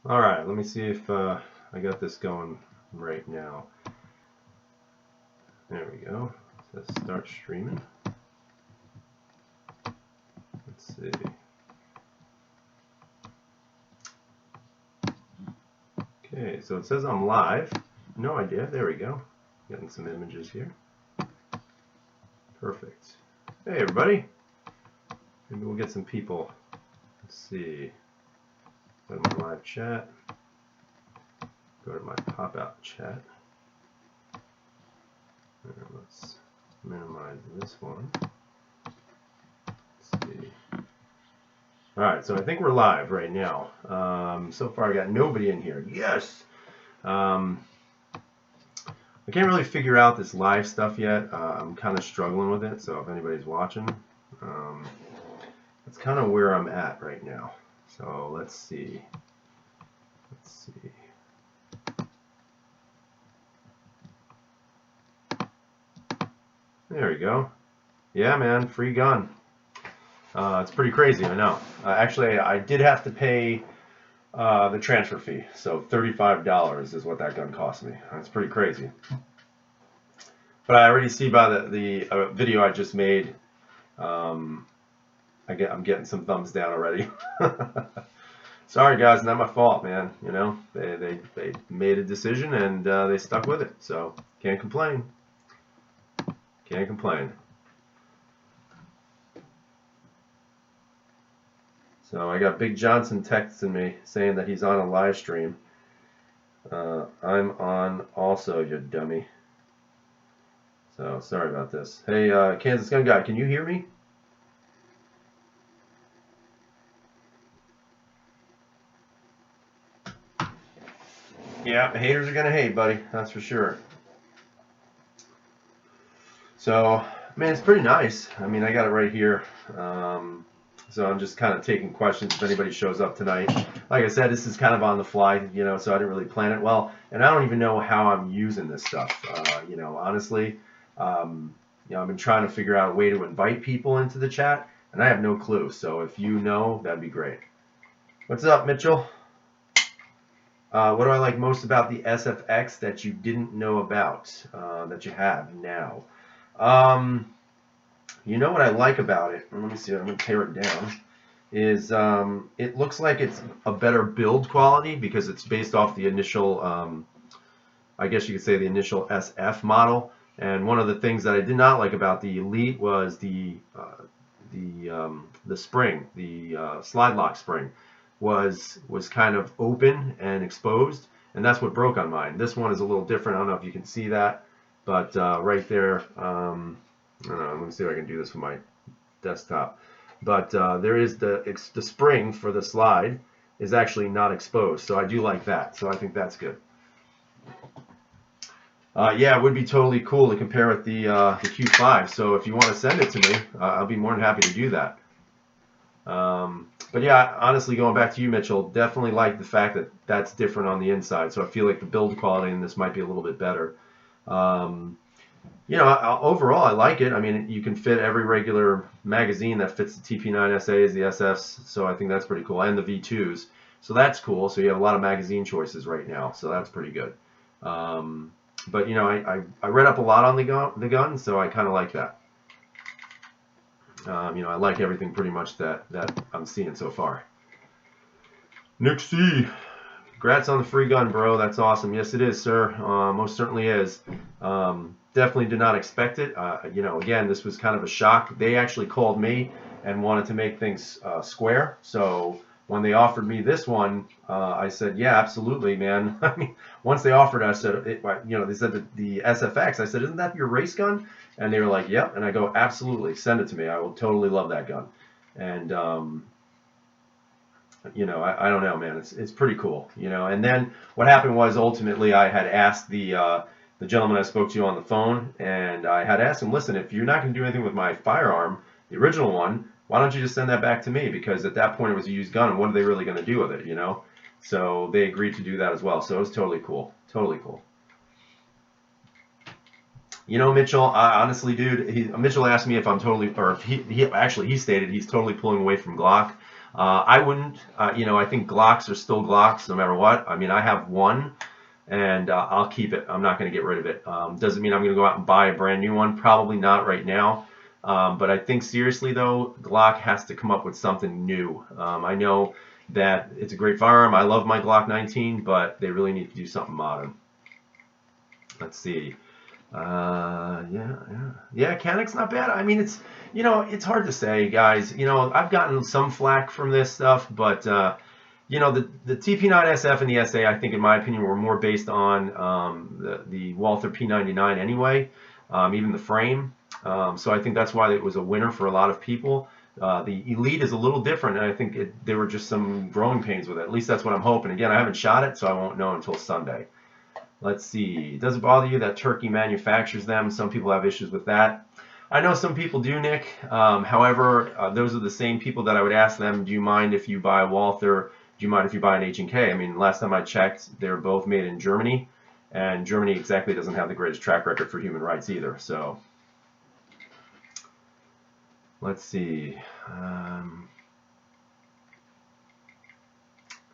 All right, let me see if I got this going right now. There we go. It says start streaming. Let's see. Okay, so it says I'm live. No idea. There we go. Getting some images here. Perfect. Hey, everybody. Maybe we'll get some people. Let's see. Go to my live chat. Go to my pop-out chat. And let's minimize this one. Let's see. All right, so I think we're live right now. So far, I got nobody in here. Yes. I can't really figure out this live stuff yet. I'm kind of struggling with it. So if anybody's watching, that's kind of where I'm at right now. So let's see. Let's see. There we go. Yeah, man, free gun. It's pretty crazy, I know. Actually, I did have to pay the transfer fee, so $35 is what that gun cost me. That's pretty crazy. But I already see by the video I just made, I'm getting some thumbs down already. Sorry guys, not my fault, man. You know, they made a decision and they stuck with it, so can't complain. Can't complain. So I got Big Johnson texting me saying that he's on a live stream. I'm on also, you dummy. So sorry about this. Hey, Kansas Gun Guy, can you hear me? Yeah, haters are gonna hate, buddy. That's for sure. So, man, it's pretty nice. I mean, I got it right here. So I'm just kind of taking questions if anybody shows up tonight. Like I said, this is kind of on the fly, you know, so I didn't really plan it well. And I don't even know how I'm using this stuff, you know, honestly. You know, I've been trying to figure out a way to invite people into the chat, and I have no clue. So if you know, that'd be great. What's up, Mitchell? What do I like most about the SFX that you didn't know about, that you have now? You know what I like about it, let me see, I'm going to tear it down, is it looks like it's a better build quality because it's based off the initial, I guess you could say the initial SF model. And one of the things that I did not like about the Elite was the spring, the slide lock spring was kind of open and exposed, and that's what broke on mine. This one is a little different. I don't know if you can see that, but right there, I don't know, let me see if I can do this with my desktop. But there is the spring for the slide is actually not exposed, so I do like that. So I think that's good. Yeah, it would be totally cool to compare with the Q5. So if you want to send it to me, I'll be more than happy to do that. But yeah, honestly, going back to you, Mitchell, definitely like the fact that that's different on the inside. So I feel like the build quality in this might be a little bit better. You know, overall, I like it. I mean, you can fit every regular magazine that fits the TP9SAs, the SFs, so I think that's pretty cool, and the V2s. So that's cool. So you have a lot of magazine choices right now, so that's pretty good. But, you know, I read up a lot on the gun, so I kind of like that. You know, I like everything pretty much that I'm seeing so far. Nick C. Congrats on the free gun, bro. That's awesome. Yes, it is, sir. Most certainly is. Definitely did not expect it. You know, again, this was kind of a shock. They actually called me and wanted to make things square. So when they offered me this one, I said, yeah, absolutely, man. I mean, once they offered it, I said, you know, they said that the SFX. I said, isn't that your race gun? And they were like, yep. And I go, absolutely, send it to me. I will totally love that gun. And you know, I don't know, man. It's pretty cool, you know. And then what happened was ultimately I had asked the gentleman I spoke to on the phone, and I had asked him, listen, if you're not going to do anything with my firearm, the original one, why don't you just send that back to me? Because at that point it was a used gun, and what are they really going to do with it, you know? So they agreed to do that as well. So it was totally cool, totally cool. You know, Mitchell, honestly, dude, Mitchell asked me if I'm totally, or if he stated he's totally pulling away from Glock. I wouldn't, I think Glocks are still Glocks no matter what. I mean, I have one, and I'll keep it. I'm not going to get rid of it. Doesn't mean I'm going to go out and buy a brand new one. Probably not right now. But I think seriously though, Glock has to come up with something new. I know that it's a great firearm. I love my Glock 19, but they really need to do something modern. Let's see. Yeah, Canic's not bad. I mean, it's hard to say, guys. I've gotten some flack from this stuff, but the TP9SF and the SA, I think, in my opinion, were more based on the Walther P99 anyway, even the frame. So I think that's why it was a winner for a lot of people. The Elite is a little different, and I think there were just some growing pains with it. At least that's what I'm hoping. Again, I haven't shot it, so I won't know until Sunday. Let's see. Does it bother you that Turkey manufactures them? Some people have issues with that. I know some people do, Nick. However, those are the same people that I would ask them, do you mind if you buy a Walther? Do you mind if you buy an H&K? I mean, last time I checked, they're both made in Germany, and Germany exactly doesn't have the greatest track record for human rights either. So let's see.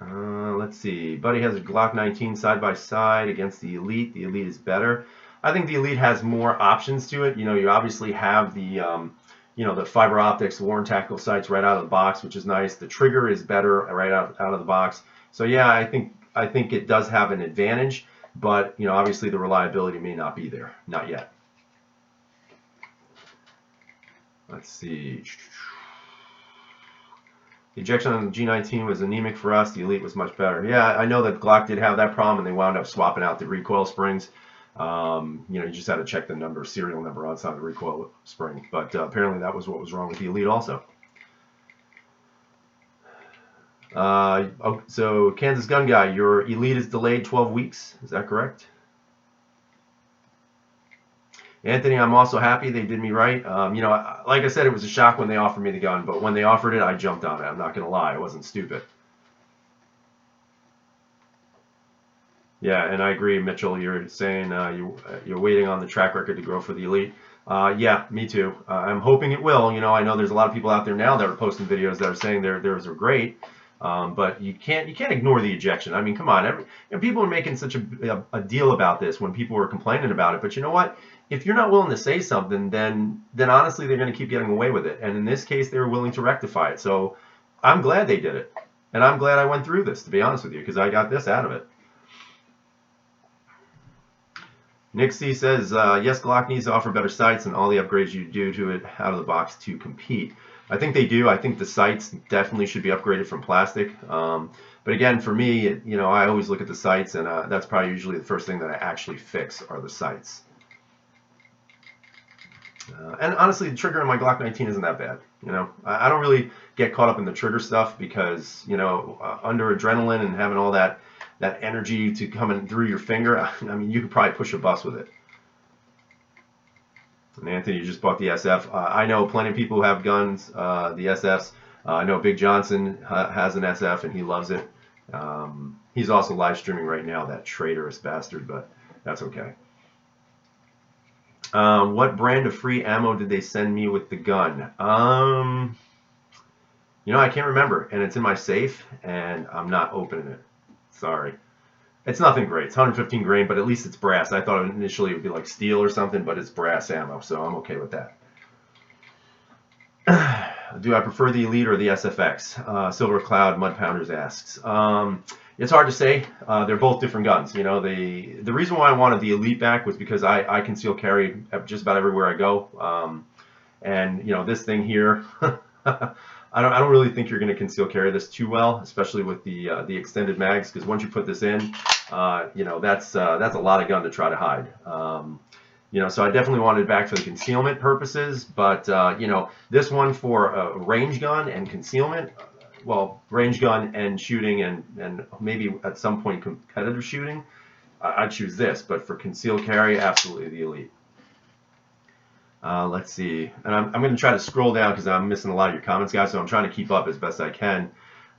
Let's see. Buddy has a Glock 19 side by side against the Elite. The Elite is better. I think the Elite has more options to it. You obviously have the the fiber optics, Warren tactical sights right out of the box, which is nice. The trigger is better right out of the box. So yeah, I think it does have an advantage, but obviously the reliability may not be there, not yet. Let's see. The ejection on the G19 was anemic for us. The Elite was much better. Yeah, I know that Glock did have that problem, and they wound up swapping out the recoil springs. You just had to check the serial number outside the recoil spring. But apparently that was what was wrong with the Elite also. So Kansas Gun Guy, your Elite is delayed 12 weeks. Is that correct? Anthony, I'm also happy they did me right. Like I said, it was a shock when they offered me the gun, but when they offered it, I jumped on it. I'm not going to lie. I wasn't stupid. Yeah, and I agree, Mitchell. You're saying you're waiting on the track record to grow for the Elite. Yeah, me too. I'm hoping it will. I know there's a lot of people out there now that are posting videos that are saying theirs are great. But you can't ignore the ejection. I mean, come on. People are making such a deal about this when people were complaining about it. But you know what? If you're not willing to say something, then honestly they're going to keep getting away with it. And in this case, they were willing to rectify it. So I'm glad they did it, and I'm glad I went through this, to be honest with you, because I got this out of it. Nick C says, yes, Glock needs to offer better sights and all the upgrades you do to it out of the box to compete. I think they do. I think the sights definitely should be upgraded from plastic. But again, for me, I always look at the sights, and that's probably usually the first thing that I actually fix are the sights. And honestly, the trigger on my Glock 19 isn't that bad. I don't really get caught up in the trigger stuff because, under adrenaline and having all that energy to come in through your finger, I mean, you could probably push a bus with it. And Anthony, you just bought the SF. I know plenty of people who have guns, the SFs. I know Big Johnson has an SF and he loves it. He's also live streaming right now, that traitorous bastard, but that's okay. What brand of free ammo did they send me with the gun? I can't remember, and it's in my safe, and I'm not opening it. Sorry. It's nothing great. It's 115 grain, but at least it's brass. I thought initially it would be like steel or something, but it's brass ammo, so I'm okay with that. Do I prefer the Elite or the SFX? Silver Cloud Mud Pounders asks. It's hard to say. They're both different guns. The reason why I wanted the Elite back was because I conceal carry just about everywhere I go. And this thing here, I don't really think you're going to conceal carry this too well, especially with the extended mags, because once you put this in, that's a lot of gun to try to hide. So I definitely wanted it back for the concealment purposes, but this one for a range gun and concealment, well, range gun and shooting and maybe at some point competitive shooting, I'd choose this, but for concealed carry, absolutely the Elite. Let's see, and I'm going to try to scroll down because I'm missing a lot of your comments, guys, so I'm trying to keep up as best I can.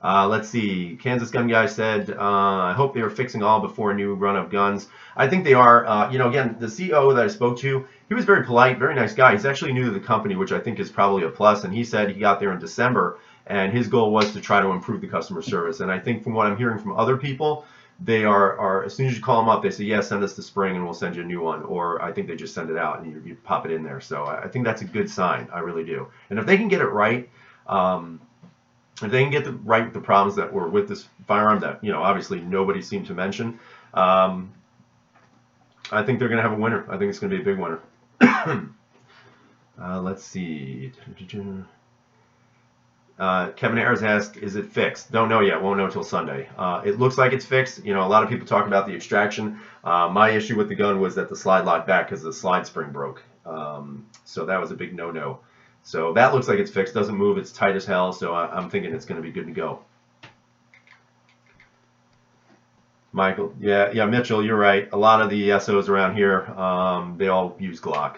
Let's see, Kansas Gun Guy said, I hope they are fixing all before a new run of guns. I think they are. Again, the CEO that I spoke to, he was very polite, very nice guy. He's actually new to the company, which I think is probably a plus, and he said he got there in December, and his goal was to try to improve the customer service. And I think from what I'm hearing from other people, they are as soon as you call them up, they say, yeah, send us the spring and we'll send you a new one. Or I think they just send it out and you pop it in there. So I think that's a good sign. I really do. And if they can get it right, if they can get the problems that were with this firearm that, obviously nobody seemed to mention, I think they're going to have a winner. I think it's going to be a big winner. Let's see. Kevin Harris asked, is it fixed? Don't know yet. Won't know until Sunday. It looks like it's fixed. A lot of people talk about the extraction. My issue with the gun was that the slide locked back because the slide spring broke. So that was a big no-no. So that looks like it's fixed. Doesn't move. It's tight as hell. So I'm thinking it's going to be good to go. Michael, yeah, Mitchell, you're right. A lot of the SOs around here, they all use Glock.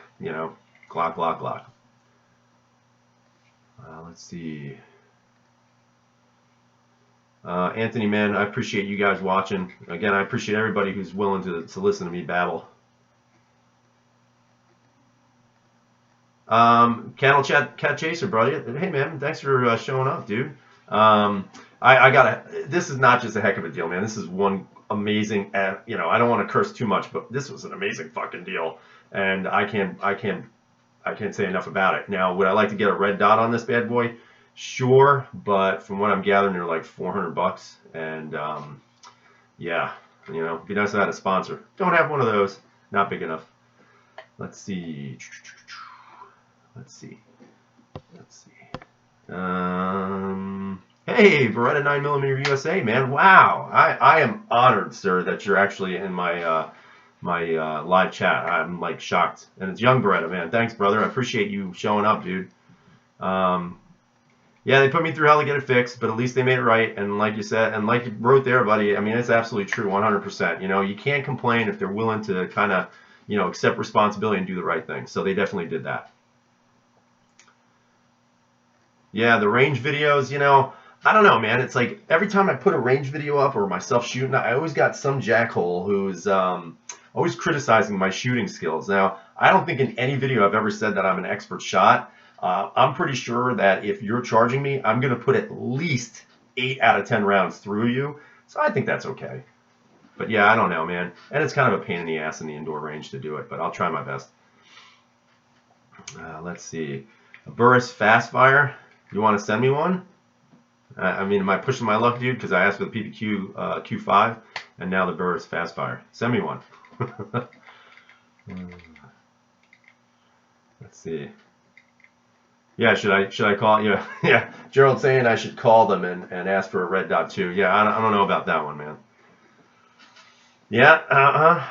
Glock. Let's see. Anthony, man, I appreciate you guys watching. Again, I appreciate everybody who's willing to listen to me babble. Cat Chaser, brother. Hey, man, thanks for showing up, dude. This is not just a heck of a deal, man. This is one amazing, I don't want to curse too much, but this was an amazing fucking deal. And I can't say enough about it. Now, would I like to get a red dot on this bad boy? Sure, but from what I'm gathering, they're like $400, and yeah, it'd be nice to have a sponsor. Don't have one of those. Not big enough. Let's see. Hey, Beretta 9mm USA, man. Wow, I am honored, sir, that you're actually in my my live chat. I'm like shocked, and it's young Beretta, man. Thanks, brother. I appreciate you showing up, dude. Yeah, they put me through hell to get it fixed, but at least they made it right. And like you said, and like you wrote there, buddy, I mean, it's absolutely true, 100%. You can't complain if they're willing to kind of, accept responsibility and do the right thing. So they definitely did that. Yeah, the range videos, I don't know, man. It's like every time I put a range video up or myself shooting, I always got some jackhole who's always criticizing my shooting skills. Now, I don't think in any video I've ever said that I'm an expert shot. I'm pretty sure that if you're charging me, I'm going to put at least 8 out of 10 rounds through you. So I think that's okay. But yeah, I don't know, man. And it's kind of a pain in the ass in the indoor range to do it, but I'll try my best. Let's see. A Burris Fastfire. You want to send me one? I mean, am I pushing my luck, dude? Because I asked for the PPQ Q5, and now the Burris Fastfire. Send me one. Let's see. Yeah, should I call? Yeah. Gerald saying I should call them and ask for a red dot too. Yeah, I don't know about that one, man. Yeah,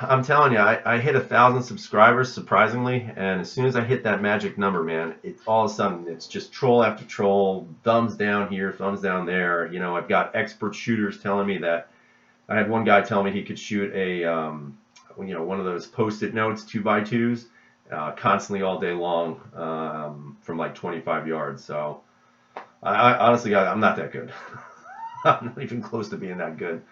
I'm telling you, I hit 1,000 subscribers surprisingly, and as soon as I hit that magic number, man, it's all of a sudden it's just troll after troll, thumbs down here, thumbs down there. I've got expert shooters telling me that. I had one guy tell me he could shoot a one of those post-it notes 2x2s constantly all day long from like 25 yards. So I honestly, I'm not that good. I'm not even close to being that good.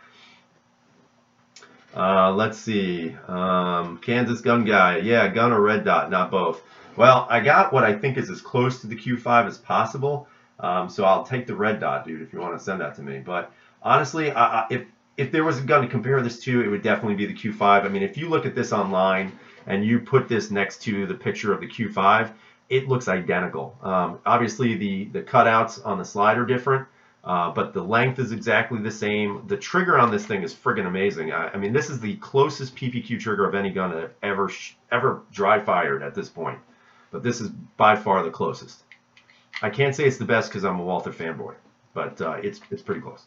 Let's see. Kansas gun guy. Yeah, gun or red dot, not both. Well, I got what I think is as close to the Q5 as possible. So I'll take the red dot, dude, if you want to send that to me. But honestly, if there was a gun to compare this to, it would definitely be the Q5. I mean, if you look at this online and you put this next to the picture of the Q5, it looks identical. Obviously, the cutouts on the slide are different. But the length is exactly the same. The trigger on this thing is friggin' amazing. I mean, this is the closest PPQ trigger of any gun that I've ever dry fired at this point. But this is by far the closest. I can't say it's the best because I'm a Walther fanboy, but it's pretty close.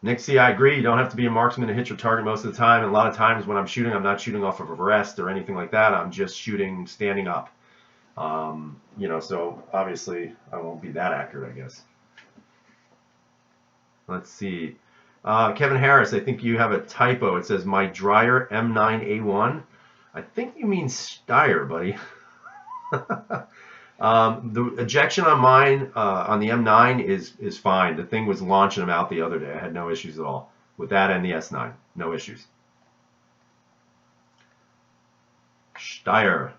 Nick C, I agree. You don't have to be a marksman to hit your target most of the time. And a lot of times when I'm shooting, I'm not shooting off of a rest or anything like that. I'm just shooting standing up. So obviously I won't be that accurate, I guess. Let's see. Kevin Harris, I think you have a typo. It says my dryer M9A1. I think you mean Steyr, buddy. The ejection on mine, on the M9 is fine. The thing was launching them out the other day. I had no issues at all with that and the S9. No issues. Steyr.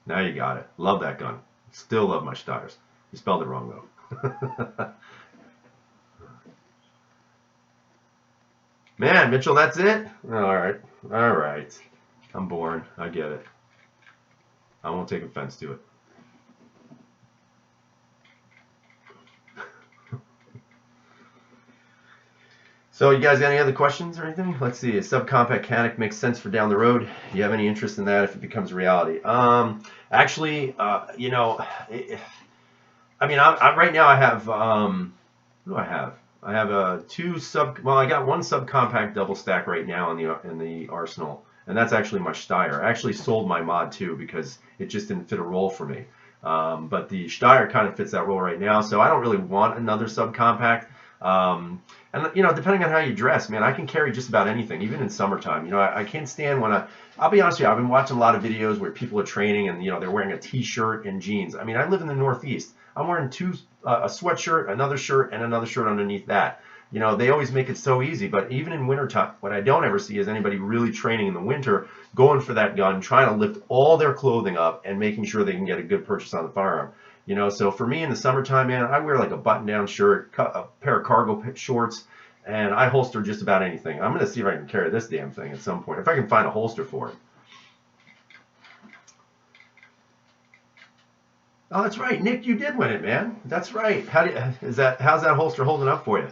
Now you got it. Love that gun. Still love my Steyrs. You spelled it wrong though. Man, Mitchell, that's it? All right. All right. I'm boring. I get it. I won't take offense to it. So you guys got any other questions or anything? Let's see. A subcompact Canic makes sense for down the road. Do you have any interest in that if it becomes a reality? Actually, you know, I mean, I'm right now I have, what do I have? I have I got one subcompact double stack right now in the arsenal, and that's actually my Steyr. I actually sold my mod too because it just didn't fit a role for me. But the Steyr kind of fits that role right now, so I don't really want another subcompact. And you know, depending on how you dress, man, I can carry just about anything, even in summertime. You know, I can't stand when I'll be honest with you, I've been watching a lot of videos where people are training and, you know, they're wearing a t-shirt and jeans. I mean, I live in the Northeast. I'm wearing a sweatshirt, another shirt, and another shirt underneath that. You know, they always make it so easy, but even in wintertime, what I don't ever see is anybody really training in the winter, going for that gun, trying to lift all their clothing up and making sure they can get a good purchase on the firearm. You know, so for me in the summertime, man, I wear like a button-down shirt, a pair of cargo shorts, and I holster just about anything. I'm going to see if I can carry this damn thing at some point, if I can find a holster for it. Oh, that's right, Nick, you did win it, man. That's right. How's that holster holding up for you?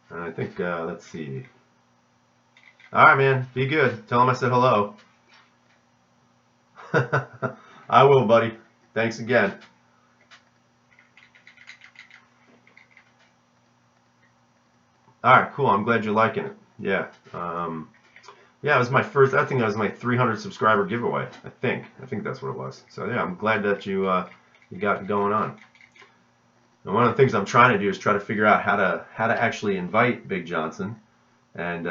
I think, let's see. All right, man. Be good. Tell him I said hello. I will, buddy. Thanks again. All right, cool. I'm glad you're liking it. Yeah. Yeah, it was my first, I think that was my 300 subscriber giveaway. I think that's what it was. So yeah, I'm glad that you got it going on. And one of the things I'm trying to do is try to figure out how to actually invite Big Johnson. And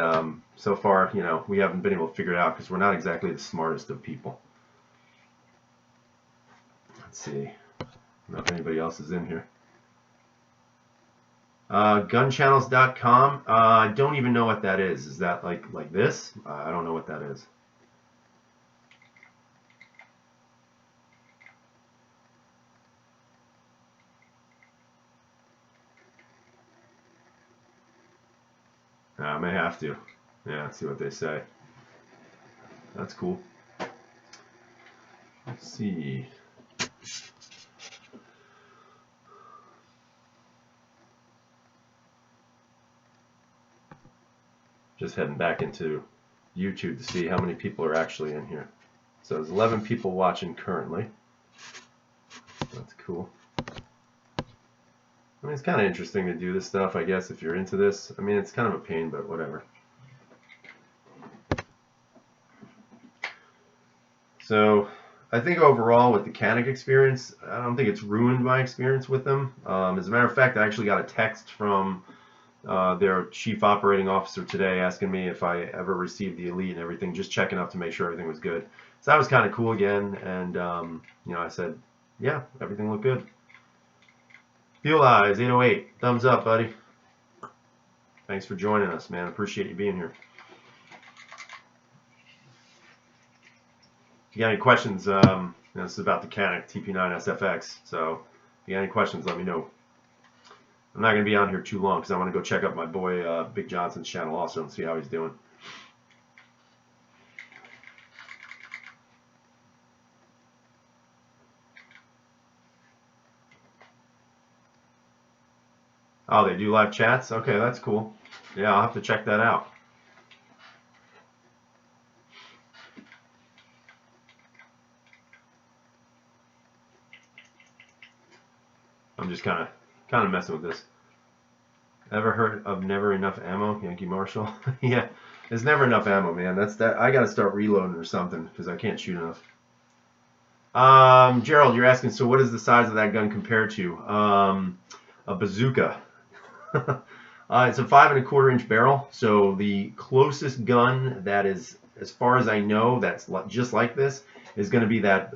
so far, you know, we haven't been able to figure it out because we're not exactly the smartest of people. Let's see. I don't know if anybody else is in here. Gunchannels.com. I don't even know what that is. Is that like this? I don't know what that is. I may have to. Yeah, see what they say. That's cool. Let's see. Just heading back into YouTube to see how many people are actually in here. So there's 11 people watching currently. That's cool. I mean, it's kind of interesting to do this stuff, I guess, if you're into this. I mean, it's kind of a pain, but whatever. So I think overall with the Canic experience, I don't think it's ruined my experience with them. As a matter of fact, I actually got a text from their chief operating officer today asking me if I ever received the Elite and everything, just checking up to make sure everything was good. So that was kind of cool again. And, you know, I said, yeah, everything looked good. Fuel Eyes 808, thumbs up, buddy. Thanks for joining us, man. Appreciate you being here. If you got any questions, this is about the Canic TP9 SFX. So if you got any questions, let me know. I'm not going to be on here too long because I want to go check out my boy Big Johnson's channel also and see how he's doing. Oh, they do live chats? Okay, that's cool. Yeah, I'll have to check that out. I'm just kind of messing with this. Ever heard of Never Enough Ammo, Yankee Marshall? Yeah, there's never enough ammo, man. I got to start reloading or something because I can't shoot enough. Gerald, you're asking, so what is the size of that gun compared to? A bazooka. It's a 5 1/4 inch barrel. So the closest gun that is, as far as I know, that's just like this is going to be that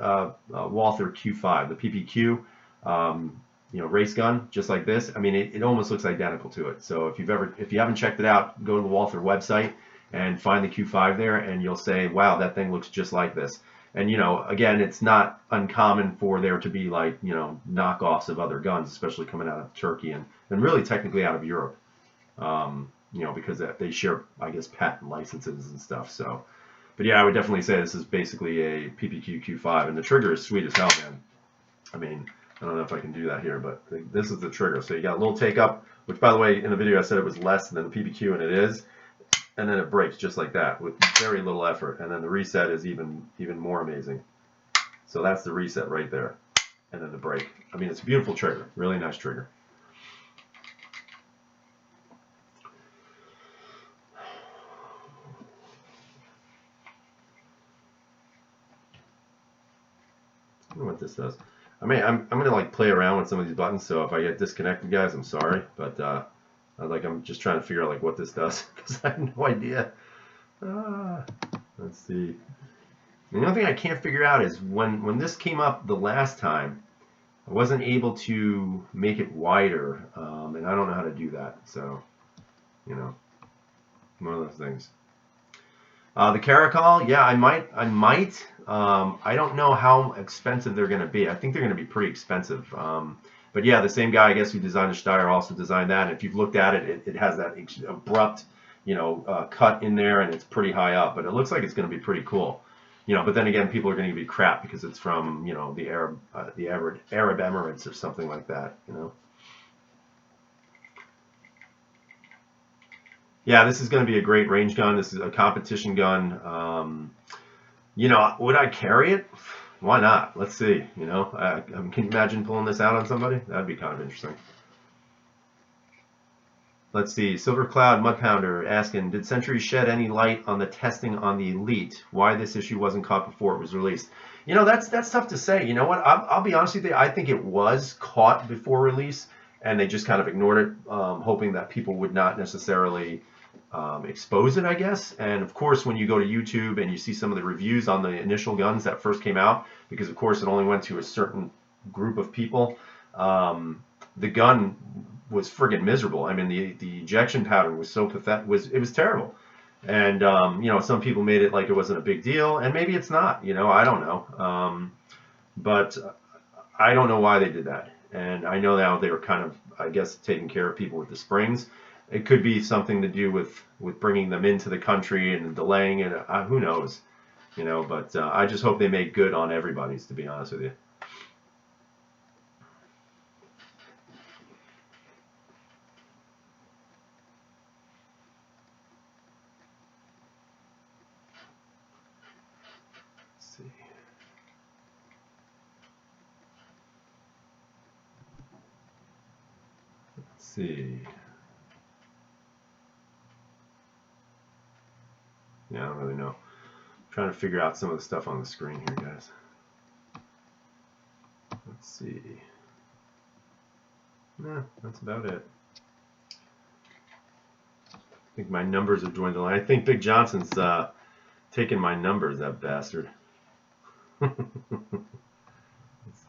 Walther Q5, the PPQ. race gun, just like this. I mean, it almost looks identical to it. So if you haven't checked it out, go to the Walther website and find the Q5 there, and you'll say, wow, that thing looks just like this. And again, it's not uncommon for there to be like knockoffs of other guns, especially coming out of Turkey and really technically out of Europe. Because they share, I guess, patent licenses and stuff. So, but yeah, I would definitely say this is basically a PPQ Q5, and the trigger is sweet as hell, man. I mean, I don't know if I can do that here, but this is the trigger. So you got a little take up, which by the way, in the video I said it was less than the PPQ, and it is. And then it breaks just like that with very little effort. And then the reset is even more amazing. So that's the reset right there. And then the break. I mean, it's a beautiful trigger. Really nice trigger. I don't know what this does. I mean, I'm gonna like play around with some of these buttons. So if I get disconnected, guys, I'm sorry. But I'm just trying to figure out like what this does because I have no idea. Let's see. The only thing I can't figure out is when this came up the last time, I wasn't able to make it wider, and I don't know how to do that. So, one of those things. The Caracal, yeah, I might. I don't know how expensive they're going to be. I think they're going to be pretty expensive. But yeah, the same guy, I guess, who designed the Steyr also designed that. And if you've looked at it, it has that abrupt, cut in there, and it's pretty high up. But it looks like it's going to be pretty cool. But then again, people are going to give you crap because it's from, the Arab Emirates or something like that. Yeah, this is going to be a great range gun. This is a competition gun. Would I carry it? Why not? Let's see. Can you imagine pulling this out on somebody? That'd be kind of interesting. Let's see. Silver Cloud Mud Pounder asking, did Century shed any light on the testing on the Elite? Why this issue wasn't caught before it was released? That's tough to say. You know what? I'll be honest with you. I think it was caught before release, and they just kind of ignored it, hoping that people would not necessarily expose it, I guess. And of course, when you go to YouTube and you see some of the reviews on the initial guns that first came out, because of course it only went to a certain group of people, the gun was friggin' miserable. I mean, the ejection pattern was so pathetic. It was terrible. And some people made it like it wasn't a big deal, and maybe it's not. I don't know. But I don't know why they did that. And I know now they were kind of, I guess, taking care of people with the springs. It could be something to do with bringing them into the country and delaying it. Who knows? But I just hope they make good on everybody's, to be honest with you. Let's see. Let's see. Yeah, I don't really know. I'm trying to figure out some of the stuff on the screen here, guys. Let's see. Nah, that's about it. I think my numbers are dwindling. I think Big Johnson's taking my numbers, that bastard. Let's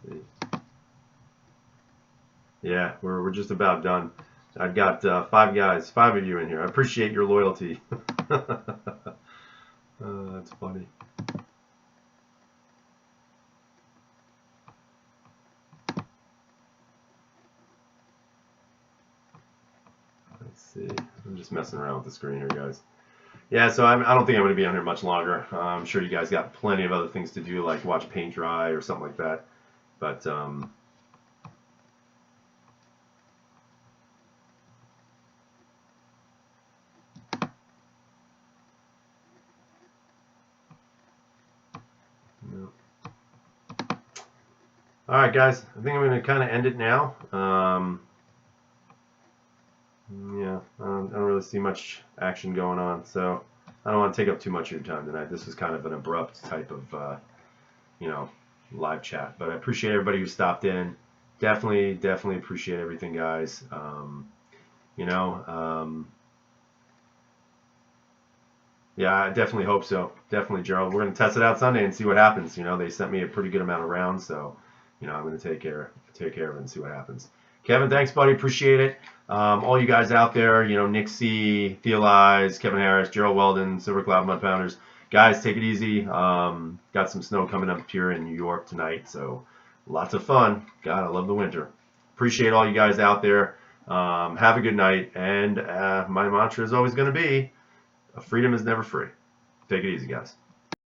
see. Yeah, we're just about done. I've got 5 of you in here. I appreciate your loyalty. That's funny. Let's see. I'm just messing around with the screen here, guys. Yeah, so I don't think I'm going to be on here much longer. I'm sure you guys got plenty of other things to do, like watch paint dry or something like that. But all right, guys, I think I'm going to kind of end it now. Yeah, I don't really see much action going on, so I don't want to take up too much of your time tonight. This was kind of an abrupt type of, live chat, but I appreciate everybody who stopped in. Definitely appreciate everything, guys. Yeah, I definitely hope so. Definitely, Gerald. We're going to test it out Sunday and see what happens. They sent me a pretty good amount of rounds, so I'm going to take care of it and see what happens. Kevin, thanks, buddy. Appreciate it. All you guys out there, Nick C, Theolize, Kevin Harris, Gerald Weldon, Silver Cloud Mud Pounders. Guys, take it easy. Got some snow coming up here in New York tonight, so lots of fun. God, I love the winter. Appreciate all you guys out there. Have a good night. And my mantra is always going to be, freedom is never free. Take it easy, guys.